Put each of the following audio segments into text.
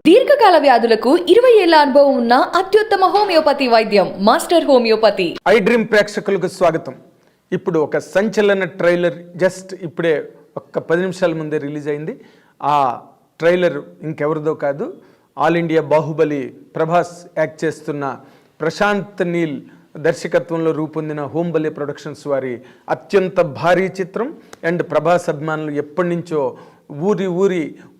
దీర్ఘకాల వ్యాధులకు 20 ఏళ్ల అనుభవం ఉన్న అత్యుత్తమ హోమియోపతి వైద్యం మాస్టర్ హోమియోపతి. ఐ డ్రీమ్ ప్రేక్షకులకు స్వాగతం. ఇప్పుడు ఒక సంచలన ట్రైలర్ జస్ట్ ఇప్పుడే ఒక్క 10 నిమిషాల ముందే రిలీజ్ అయింది. ఆ ట్రైలర్ ఇంకెవరిదో కాదు, all India Baahubali Prabhas act చేస్తున్న ప్రశాంత్ నీల్ దర్శకత్వంలో రూపొందిన హోంబలే ప్రొడక్షన్స్ వారి అత్యంత భారీ చిత్రం. అండ్ ప్రభాస్ అభిమానులు ఎప్పటి నుంచో ఊరి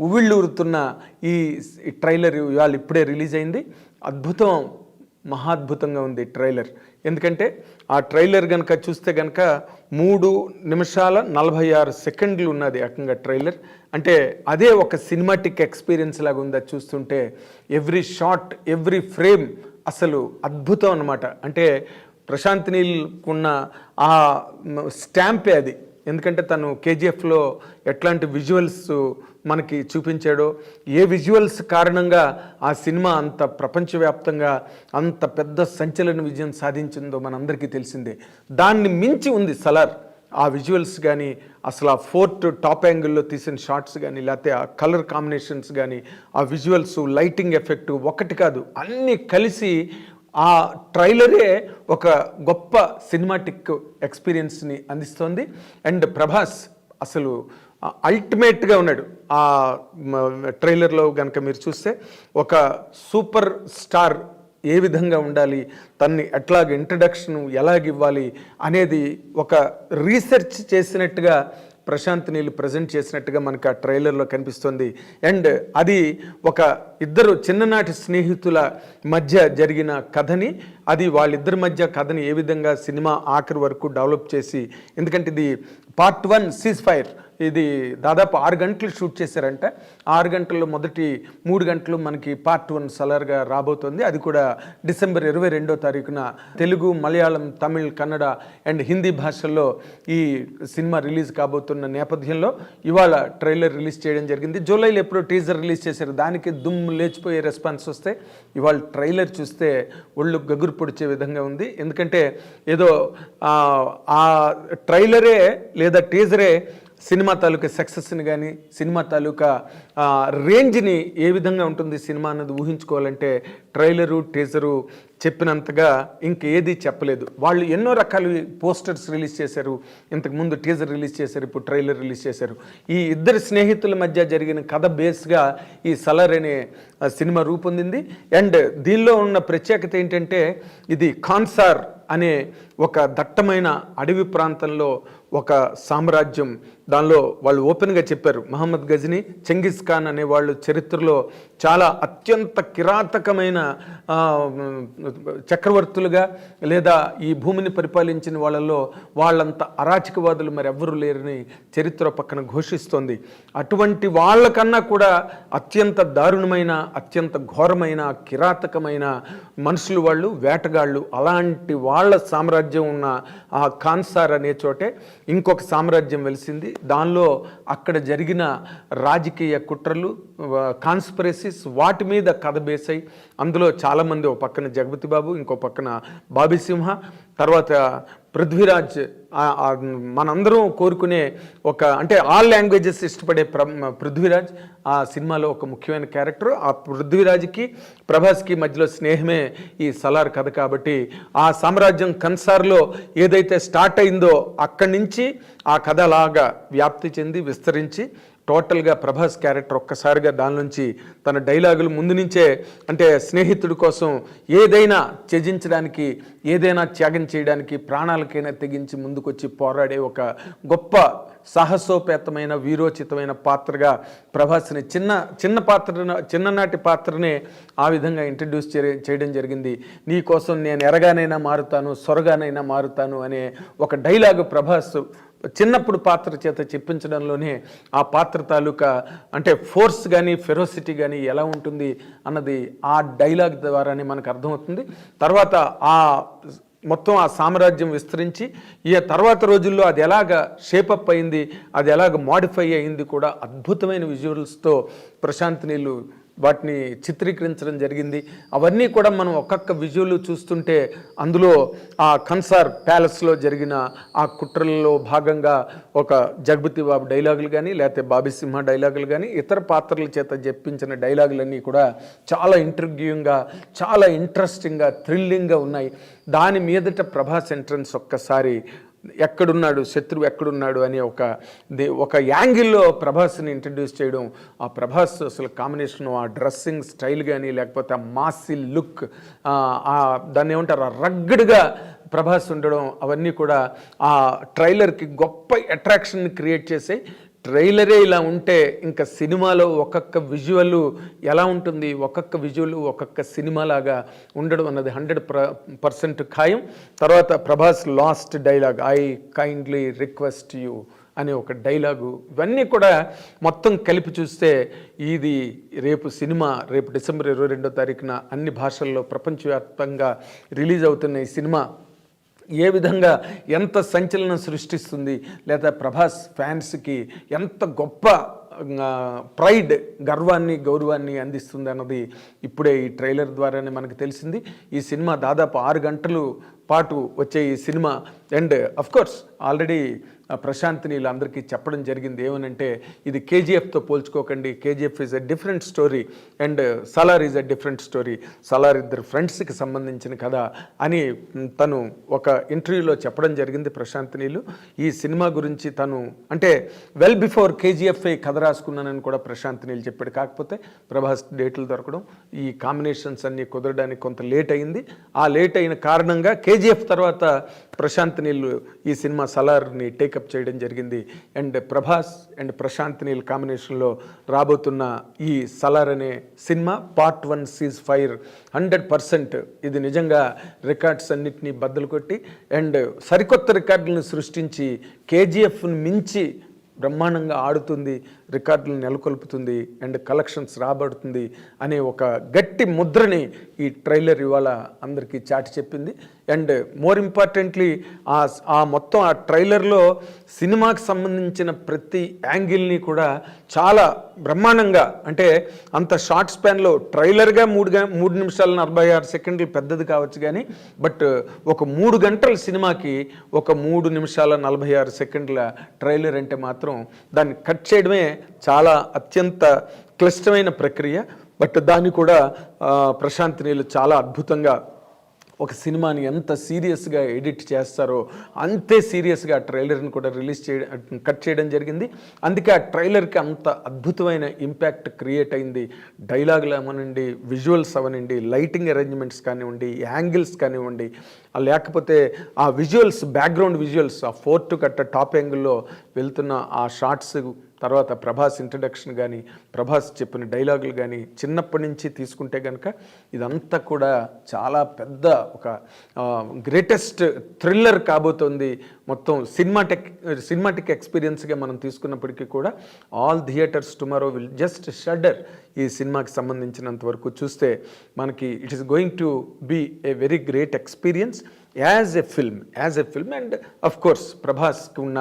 ఉవ్విళ్ళూరుతున్న ఈ ట్రైలర్ ఇవాళ ఇప్పుడే రిలీజ్ అయింది. అద్భుతం, మహాద్భుతంగా ఉంది ట్రైలర్. ఎందుకంటే ఆ ట్రైలర్ కనుక చూస్తే కనుక 3 నిమిషాల 46 సెకండ్లు ఉన్నది ఏకంగా ట్రైలర్. అంటే అదే ఒక సినిమాటిక్ ఎక్స్పీరియన్స్ లాగా ఉంది అది చూస్తుంటే. ఎవ్రీ షాట్, ఎవ్రీ ఫ్రేమ్ అసలు అద్భుతం అన్నమాట. అంటే ప్రశాంత్ నీల్కున్న ఆ స్టాంపే అది. ఎందుకంటే తను కేజీఎఫ్లో ఎట్లాంటి విజువల్స్ మనకి చూపించాడో, ఏ విజువల్స్ కారణంగా ఆ సినిమా అంత ప్రపంచవ్యాప్తంగా అంత పెద్ద సంచలన విజయం సాధించిందో మనందరికీ తెలిసిందే. దాన్ని మించి ఉంది సలార్. ఆ విజువల్స్ కానీ, అసలు ఆ ఫోర్ట్ టాప్ యాంగిల్లో తీసిన షాట్స్ కానీ, లేకపోతే ఆ కలర్ కాంబినేషన్స్ కానీ, ఆ విజువల్స్, లైటింగ్ ఎఫెక్ట్ ఒకటి కాదు అన్నీ కలిసి ఆ ట్రైలరే ఒక గొప్ప సినిమాటిక్ ఎక్స్పీరియన్స్ని అందిస్తోంది. అండ్ ప్రభాస్ అసలు అల్టిమేట్గా ఉన్నాడు ఆ ట్రైలర్లో కనుక మీరు చూస్తే. ఒక సూపర్ స్టార్ ఏ విధంగా ఉండాలి, తన్ని ఎట్లాగ ఇంట్రడక్షన్ ఎలాగివ్వాలి అనేది ఒక రీసెర్చ్ చేసినట్టుగా ప్రశాంత్ నీల్ ప్రజెంట్ చేసినట్టుగా మనకు ఆ ట్రైలర్లో కనిపిస్తుంది. అండ్ అది ఒక ఇద్దరు చిన్ననాటి స్నేహితుల మధ్య జరిగిన కథని, అది వాళ్ళిద్దరి మధ్య కథని ఏ విధంగా సినిమా ఆఖరి వరకు డెవలప్ చేసి, ఎందుకంటే ఇది పార్ట్ 1 సీజ్ ఫైర్, ఇది దాదాపు 6 గంటలు షూట్ చేశారంట. 6 గంటల్లో మొదటి 3 గంటలు మనకి పార్ట్ 1 సలార్గా రాబోతుంది. అది కూడా డిసెంబర్ 22వ తారీఖున తెలుగు, మలయాళం, తమిళ్, కన్నడ అండ్ హిందీ భాషల్లో ఈ సినిమా రిలీజ్ కాబోతున్న నేపథ్యంలో ఇవాళ ట్రైలర్ రిలీజ్ చేయడం జరిగింది. జూలైలో ఎప్పుడో టీజర్ రిలీజ్ చేశారు, దానికి దుమ్ము లేచిపోయే రెస్పాన్స్ వస్తే ఇవాళ ట్రైలర్ చూస్తే ఒళ్ళు గగురు పొడిచే విధంగా ఉంది. ఎందుకంటే ఏదో ఆ ట్రైలరే లేదా టీజరే సినిమా తాలూకా సక్సెస్ని కానీ, సినిమా తాలూకా రేంజ్ని ఏ విధంగా ఉంటుంది సినిమా అన్నది ఊహించుకోవాలంటే ట్రైలరు, టీజరు చెప్పినంతగా ఇంకేది చెప్పలేదు. వాళ్ళు ఎన్నో రకాల పోస్టర్స్ రిలీజ్ చేశారు, ఇంతకుముందు టీజర్ రిలీజ్ చేశారు, ఇప్పుడు ట్రైలర్ రిలీజ్ చేశారు. ఈ ఇద్దరు స్నేహితుల మధ్య జరిగిన కథ బేస్గా ఈ సలార్ అనే సినిమా రూపొందింది. అండ్ దీనిలో ఉన్న ప్రత్యేకత ఏంటంటే ఇది కాన్సార్ అనే ఒక దట్టమైన అడవి ప్రాంతంలో ఒక సామ్రాజ్యం. దానిలో వాళ్ళు ఓపెన్గా చెప్పారు, మహమ్మద్ గజనీ, చెంగిస్ ఖాన్ అనే వాళ్ళు చరిత్రలో చాలా అత్యంత కిరాతకమైన చక్రవర్తులుగా లేదా ఈ భూమిని పరిపాలించిన వాళ్ళల్లో వాళ్ళంత అరాచకవాదులు మరి ఎవ్వరూ లేరని చరిత్ర పక్కన ఘోషిస్తోంది. అటువంటి వాళ్ళకన్నా కూడా అత్యంత దారుణమైన, అత్యంత ఘోరమైన, కిరాతకమైన మనుషులు వాళ్ళు, వేటగాళ్ళు. అలాంటి వాళ్ళ సామ్రాజ్యం ఉన్న ఆ కాన్సార్ అనే చోటే ఇంకొక సామ్రాజ్యం వెలిసింది. దానిలో అక్కడ జరిగిన రాజకీయ కుట్రలు, కాన్స్పిరసీస్, వాటి మీద కథ బేసై అందులో చాలామంది, ఒక పక్కన జగపతి బాబు, ఇంకో పక్కన బాబీ సింహ, తర్వాత పృథ్వీరాజ్, మనందరం కోరుకునే ఒక, అంటే ఆల్ లాంగ్వేజెస్ ఇష్టపడే పృథ్వీరాజ్ ఆ సినిమాలో ఒక ముఖ్యమైన క్యారెక్టర్. ఆ పృథ్వీరాజ్కి ప్రభాస్కి మధ్యలో స్నేహమే ఈ సలార్ కథ. కాబట్టి ఆ సామ్రాజ్యం కన్సార్లో ఏదైతే స్టార్ట్ అయిందో అక్కడి నుంచి ఆ కథ అలాగా వ్యాప్తి చెంది విస్తరించి టోటల్గా ప్రభాస్ క్యారెక్టర్ ఒక్కసారిగా దాని నుంచి తన డైలాగులు ముందు నుంచే, అంటే స్నేహితుడి కోసం ఏదైనా త్యజించడానికి, ఏదైనా త్యాగం చేయడానికి, ప్రాణాలకైనా తెగించి ముందుకొచ్చి పోరాడే ఒక గొప్ప సాహసోపేతమైన, వీరోచితమైన పాత్రగా ప్రభాస్ని చిన్ననాటి పాత్రనే ఆ విధంగా ఇంట్రడ్యూస్ చేయడం జరిగింది. నీ కోసం నేను ఎరగానైనా మారుతాను, సొరగానైనా మారుతాను అనే ఒక డైలాగు ప్రభాస్ చిన్నప్పుడు పాత్ర చేత చెప్పించడంలోనే ఆ పాత్ర తాలూకా అంటే ఫోర్స్ కానీ, ఫెరోసిటీ కానీ ఎలా ఉంటుంది అన్నది ఆ డైలాగ్ ద్వారానే మనకు అర్థమవుతుంది. తర్వాత ఆ మొత్తం ఆ సామ్రాజ్యం విస్తరించి ఈ తర్వాత రోజుల్లో అది ఎలాగ షేపప్ అయింది, అది ఎలాగ మాడిఫై అయింది కూడా అద్భుతమైన విజువల్స్తో ప్రశాంత్ నీల్ వాటిని చిత్రీకరించడం జరిగింది. అవన్నీ కూడా మనం ఒక్కొక్క విజువల్ చూస్తుంటే అందులో ఆ కన్సార్ ప్యాలెస్లో జరిగిన ఆ కుట్రల్లో భాగంగా ఒక జగపతి బాబు డైలాగులు కానీ, లేకపోతే బాబీ సింహ డైలాగులు కానీ, ఇతర పాత్రల చేత చెప్పించిన డైలాగులన్నీ కూడా చాలా ఇంట్రిగ్యూయింగ్గా, చాలా ఇంట్రెస్టింగ్గా, థ్రిల్లింగ్గా ఉన్నాయి. దాని మీదట ప్రభాస్ ఎంట్రన్స్ ఒక్కసారి ఎక్కడున్నాడు, శత్రువు ఎక్కడున్నాడు అనే ఒక యాంగిల్లో ప్రభాస్ని ఇంట్రడ్యూస్ చేయడం, ఆ ప్రభాస్ అసలు కాంబినేషన్, ఆ డ్రెస్సింగ్ స్టైల్ కానీ, లేకపోతే ఆ మాసి లుక్, దాన్ని ఏమంటారు, ఆ రగ్గడ్గా ప్రభాస్ ఉండడం, అవన్నీ కూడా ఆ ట్రైలర్కి గొప్ప అట్రాక్షన్ని క్రియేట్ చేసాయి. ట్రైలరే ఇలా ఉంటే ఇంకా సినిమాలో ఒక్కొక్క విజువల్ ఎలా ఉంటుంది, ఒక్కొక్క విజువల్ ఒక్కొక్క సినిమాలాగా ఉండడం అన్నది 100% ఖాయం. తర్వాత Prabhas last dialogue, I kindly request you అనే ఒక డైలాగు, ఇవన్నీ కూడా మొత్తం కలిపి చూస్తే ఇది రేపు డిసెంబర్ 22వ తారీఖున అన్ని భాషల్లో ప్రపంచవ్యాప్తంగా రిలీజ్ అవుతున్న ఈ సినిమా ఏ విధంగా ఎంత సంచలనం సృష్టిస్తుంది, లేదా ప్రభాస్ ఫ్యాన్స్కి ఎంత గొప్ప ప్రైడ్, గర్వాన్ని, గౌరవాన్ని అందిస్తుంది అన్నది ఇప్పుడే ఈ ట్రైలర్ ద్వారానే మనకు తెలిసింది. ఈ సినిమా దాదాపు 6 గంటలు పాటు వచ్చే ఈ సినిమా, and of course already Prashanth Neel అందరికీ చెప్పడం జరిగింది ఏమనంటే, ఇది కేజీఎఫ్తో పోల్చుకోకండి, KGF is a different story and Salaar is a different story, Salaar ఇద్దరు ఫ్రెండ్స్కి సంబంధించిన కథ అని తను ఒక ఇంటర్వ్యూలో చెప్పడం జరిగింది ప్రశాంత్ నీల్. ఈ సినిమా గురించి తను అంటే వెల్ బిఫోర్ కేజీఎఫ్ కథ రాసుకున్నానని కూడా ప్రశాంత్ నీల్ చెప్పాడు. కాకపోతే ప్రభాస్ డేట్లు దొరకడం, ఈ కాంబినేషన్స్ అన్నీ కుదరడానికి కొంత లేట్ అయింది. ఆ లేట్ అయిన కారణంగా కేజీఎఫ్ తర్వాత ప్రశాంత్ నీల్ ఈ సినిమా సలార్ని టేకప్ చేయడం జరిగింది. అండ్ ప్రభాస్ అండ్ ప్రశాంత్ నీల్ కాంబినేషన్లో రాబోతున్న ఈ సలార్ అనే సినిమా పార్ట్ 1 సీజ్ ఫైర్ 100% ఇది నిజంగా రికార్డ్స్ అన్నిటినీ బద్దలు కొట్టి అండ్ సరికొత్త రికార్డులను సృష్టించి కేజీఎఫ్ను మించి బ్రహ్మాండంగా ఆడుతుంది, రికార్డులు నెలకొల్పుతుంది అండ్ కలెక్షన్స్ రాబడుతుంది అనే ఒక గట్టి ముద్రని ఈ ట్రైలర్ ఇవాళ అందరికీ చాటి చెప్పింది. అండ్ మోర్ ఇంపార్టెంట్లీ ఆ మొత్తం ఆ ట్రైలర్లో సినిమాకి సంబంధించిన ప్రతి యాంగిల్ని కూడా చాలా బ్రహ్మాండంగా, అంటే అంత షార్ట్ స్పాన్లో ట్రైలర్గా 3 నిమిషాల 46 సెకండ్లు పెద్దది కావచ్చు కానీ, బట్ ఒక 3 గంటల సినిమాకి ఒక 3 నిమిషాల 46 సెకండ్ల ట్రైలర్ అంటే మాత్రం దాన్ని కట్ చేయడమే చాలా అత్యంత క్లిష్టమైన ప్రక్రియ. బట్ దాన్ని కూడా ప్రశాంత్ నీల్ చాలా అద్భుతంగా ఒక సినిమాని ఎంత సీరియస్గా ఎడిట్ చేస్తారో అంతే సీరియస్గా ఆ ట్రైలర్ని కూడా కట్ చేయడం జరిగింది. అందుకే ఆ ట్రైలర్కి అంత అద్భుతమైన ఇంపాక్ట్ క్రియేట్ అయింది. డైలాగులు అవనండి, విజువల్స్ అవనండి, లైటింగ్ అరేంజ్మెంట్స్ కానివ్వండి, యాంగిల్స్ కానివ్వండి, లేకపోతే ఆ విజువల్స్, బ్యాక్గ్రౌండ్ విజువల్స్, ఆ ఫోర్ట్ కట్ట టాప్ యాంగిల్లో వెళ్తున్న ఆ షార్ట్స్, తర్వాత ప్రభాస్ ఇంట్రడక్షన్ కానీ, ప్రభాస్ చెప్పిన డైలాగులు కానీ, చిన్నప్పటి నుంచి తీసుకుంటే కనుక ఇదంతా కూడా చాలా పెద్ద ఒక గ్రేటెస్ట్ థ్రిల్లర్ కాబోతోంది. మొత్తం సినిమాటిక్ ఎక్స్పీరియన్స్గా మనం తీసుకున్నప్పటికీ కూడా all theatres tomorrow will just shudder. ఈ సినిమాకి సంబంధించినంత వరకు చూస్తే మనకి it is going to be a very great experience as a film and of course ప్రభాస్కి ఉన్న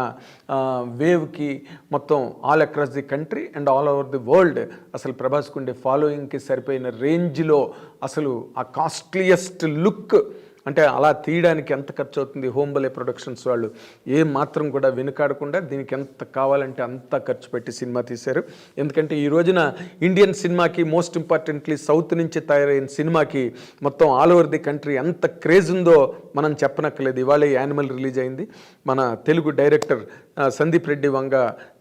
వేవ్కి మొత్తం all across the country and all over the world అసలు ప్రభాస్కి ఉండే ఫాలోయింగ్కి సరిపోయిన రేంజ్లో అసలు ఆ కాస్ట్లీయెస్ట్ లుక్, అంటే అలా తీయడానికి ఎంత ఖర్చు అవుతుంది, హోంబలే ప్రొడక్షన్స్ వాళ్ళు ఏం మాత్రం కూడా వెనుకాడకుండా దీనికి ఎంత కావాలంటే అంత ఖర్చు పెట్టి సినిమా తీశారు. ఎందుకంటే ఈ రోజున ఇండియన్ సినిమాకి, మోస్ట్ ఇంపార్టెంట్లీ సౌత్ నుంచి తయారైన సినిమాకి మొత్తం ఆల్ ఓవర్ ది కంట్రీ ఎంత క్రేజ్ ఉందో మనం చెప్పనక్కర్లేదు. ఇవాళ యానిమల్ రిలీజ్ అయింది. మన తెలుగు డైరెక్టర్ సందీప్ రెడ్డి వంగ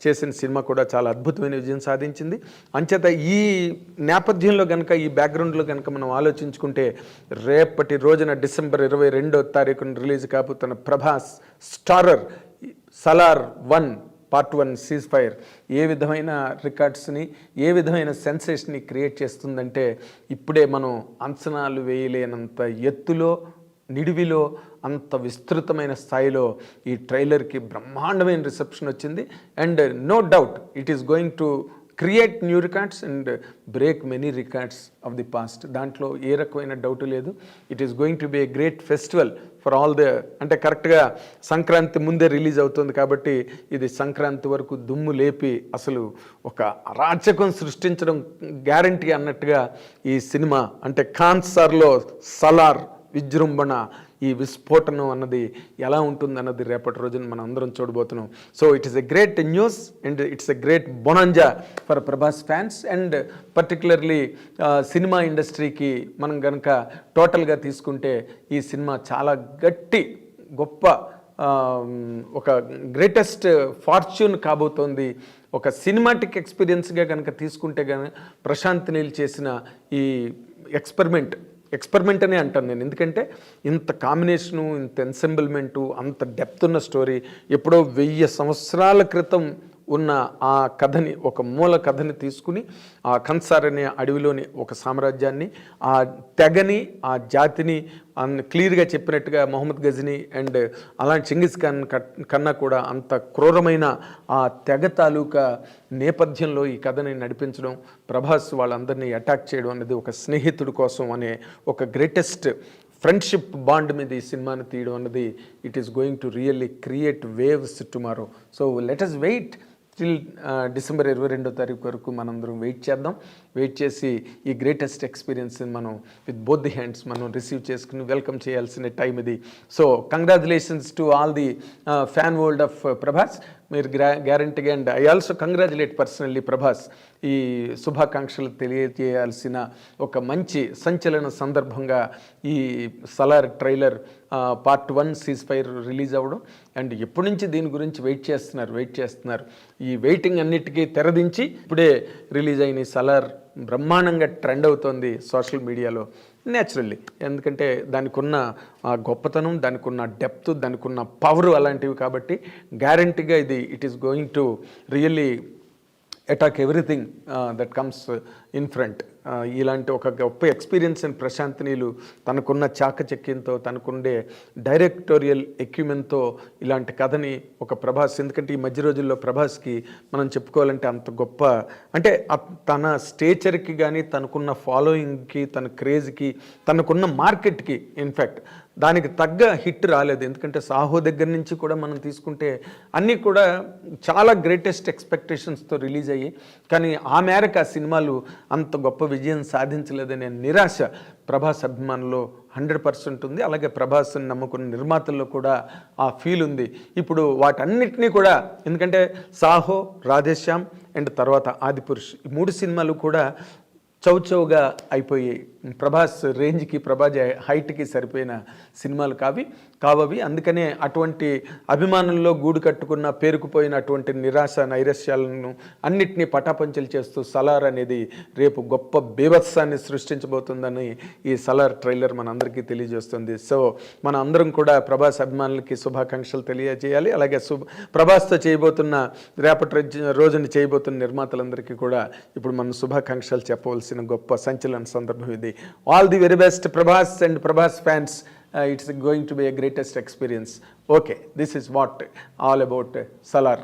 చేసిన సినిమా కూడా చాలా అద్భుతమైన విజయం సాధించింది. అంచేత ఈ నేపథ్యంలో కనుక, ఈ బ్యాక్గ్రౌండ్లో కనుక మనం ఆలోచించుకుంటే రేపటి రోజున డిసెంబర్ 22వ తారీఖున రిలీజ్ కాబోతున్న Prabhas starrer Salaar 1 part 1 cease fire ఏ విధమైన రికార్డ్స్ని, ఏ విధమైన సెన్సేషన్ని క్రియేట్ చేస్తుందంటే ఇప్పుడే మనం అంచనాలు వేయలేనంత ఎత్తులో, నిడివిలో, అంత విస్తృతమైన స్థాయిలో ఈ ట్రైలర్కి బ్రహ్మాండమైన రిసెప్షన్ వచ్చింది. And no doubt it is going to create new records and break many records of the past. దాంట్లో ఏ రకమైన డౌట్ లేదు. It is going to be a great festival for all the, అంటే కరెక్ట్గా సంక్రాంతి ముందే రిలీజ్ అవుతుంది కాబట్టి ఇది సంక్రాంతి వరకు దుమ్ము లేపి అసలు ఒక అరాచకం సృష్టించడం గ్యారంటీ అన్నట్టుగా ఈ సినిమా, అంటే కాన్సార్లో సలార్ విజృంభణ, ఈ విస్ఫోటనం అన్నది ఎలా ఉంటుంది అన్నది రేపటి రోజున మనం అందరం చూడబోతున్నాం. So it is a great news and it's a great bonanza for Prabhas fans and particularly cinema ఇండస్ట్రీకి మనం కనుక టోటల్గా తీసుకుంటే ఈ సినిమా చాలా గొప్ప ఒక గ్రేటెస్ట్ ఫార్చ్యూన్ కాబోతోంది. ఒక సినిమాటిక్ ఎక్స్పీరియన్స్గా కనుక తీసుకుంటే కనుక ప్రశాంత్ నీల్ చేసిన ఈ ఎక్స్పెరిమెంట్ అనే అంటాను నేను. ఎందుకంటే ఇంత కాంబినేషను, ఇంత ఎన్సెంబుల్మెంటు, అంత డెప్త్ ఉన్న స్టోరీ, ఎప్పుడో 1000 సంవత్సరాల క్రితం ఉన్న ఆ కథని, ఒక మూల కథని తీసుకుని ఆ కన్సార్ అనే అడవిలోని ఒక సామ్రాజ్యాన్ని, ఆ తెగని, ఆ జాతిని క్లియర్గా చెప్పినట్టుగా మొహమ్మద్ గజనీ అండ్ అలాంటి చెంగిస్ ఖాన్ కన్నా కూడా అంత క్రూరమైన ఆ తెగ తాలూకా నేపథ్యంలో ఈ కథని నడిపించడం, ప్రభాస్ వాళ్ళందరినీ అటాక్ చేయడం అనేది ఒక స్నేహితుడి కోసం అనే ఒక గ్రేటెస్ట్ ఫ్రెండ్షిప్ బాండ్ మీద ఈ సినిమాని తీయడం అన్నది it is going to really create waves tomorrow. So let us wait till December 22వ తారీఖు వరకు మనందరం వెయిట్ చేసి ఈ గ్రేటెస్ట్ ఎక్స్పీరియన్స్ని మనం విత్ బోత్ ది హ్యాండ్స్ మనం రిసీవ్ చేసుకుని వెల్కమ్ చేయాల్సిన టైం ఇది. So congratulations to all the fan world of Prabhas. మీరు గ్యారంటీగా, and I also congratulate personally Prabhas. ఈ శుభాకాంక్షలు తెలియజేయాల్సిన ఒక మంచి సంచలన సందర్భంగా ఈ Salaar trailer part 1 ceasefire release అవ్వడం, అండ్ ఎప్పటి నుంచి దీని గురించి వెయిట్ చేస్తున్నారు. ఈ వెయిటింగ్ అన్నిటికీ తెరదించి ఇప్పుడే రిలీజ్ అయిన ఈ సలార్ బ్రహ్మాండంగా ట్రెండ్ అవుతోంది సోషల్ మీడియాలో న్యాచురల్లీ. ఎందుకంటే దానికి ఉన్న గొప్పతనం, దానికి ఉన్న డెప్త్, దానికి ఉన్న పవర్ అలాంటివి కాబట్టి గ్యారంటీగా it is going to really attack everything that comes in front. ఇలాంటి ఒక గొప్ప ఎక్స్పీరియన్స్ అండ్ ప్రశాంత్ నీలు తనకున్న చాకచక్యంతో, తనకుండే డైరెక్టోరియల్ ఎక్విప్మెంట్తో ఇలాంటి కథని ఒక ప్రభాస్, ఎందుకంటే ఈ మధ్య రోజుల్లో ప్రభాస్కి మనం చెప్పుకోవాలంటే అంత గొప్ప, అంటే తన స్టేచర్కి కానీ, తనకున్న ఫాలోయింగ్కి, తన క్రేజ్కి, తనకున్న మార్కెట్కి ఇన్ఫ్యాక్ట్ దానికి తగ్గ హిట్ రాలేదు. ఎందుకంటే సాహో దగ్గర నుంచి కూడా మనం తీసుకుంటే అన్నీ కూడా చాలా గ్రేటెస్ట్ ఎక్స్పెక్టేషన్స్తో రిలీజ్ అయ్యి, కానీ ఆ మేరకు ఆ సినిమాలు అంత గొప్ప విజయం సాధించలేదనే నిరాశ ప్రభాస్ అభిమానుల్లో 100% ఉంది. అలాగే ప్రభాస్ని నమ్ముకున్న నిర్మాతల్లో కూడా ఆ ఫీల్ ఉంది. ఇప్పుడు వాటన్నిటినీ కూడా, ఎందుకంటే సాహో, రాధేశ్యామ్ అండ్ తర్వాత ఆదిపురుష్, ఈ 3 సినిమాలు కూడా చౌచౌగా అయిపోయి ప్రభాస్ రేంజ్కి, ప్రభాస్ హైట్కి సరిపోయిన సినిమాలు కావవి. అందుకనే అటువంటి అభిమానుల్లో గూడు కట్టుకున్న, పేరుకుపోయిన అటువంటి నిరాశ నైరాశ్యాలను అన్నిటినీ పటాపంచలు చేస్తూ సలార్ అనేది రేపు గొప్ప బీభత్సాన్ని సృష్టించబోతుందని ఈ సలార్ ట్రైలర్ మనందరికీ తెలియజేస్తుంది. సో మన అందరం కూడా ప్రభాస్ అభిమానులకి శుభాకాంక్షలు తెలియజేయాలి. అలాగే ప్రభాస్తో చేయబోతున్న, రేపటి రోజున చేయబోతున్న నిర్మాతలందరికీ కూడా ఇప్పుడు మనం శుభాకాంక్షలు చెప్పవలసిన గొప్ప సంచలన సందర్భం ఇది. All the very best Prabhas and Prabhas fans. It's going to be a greatest experience. Okay, this is what all about Salar.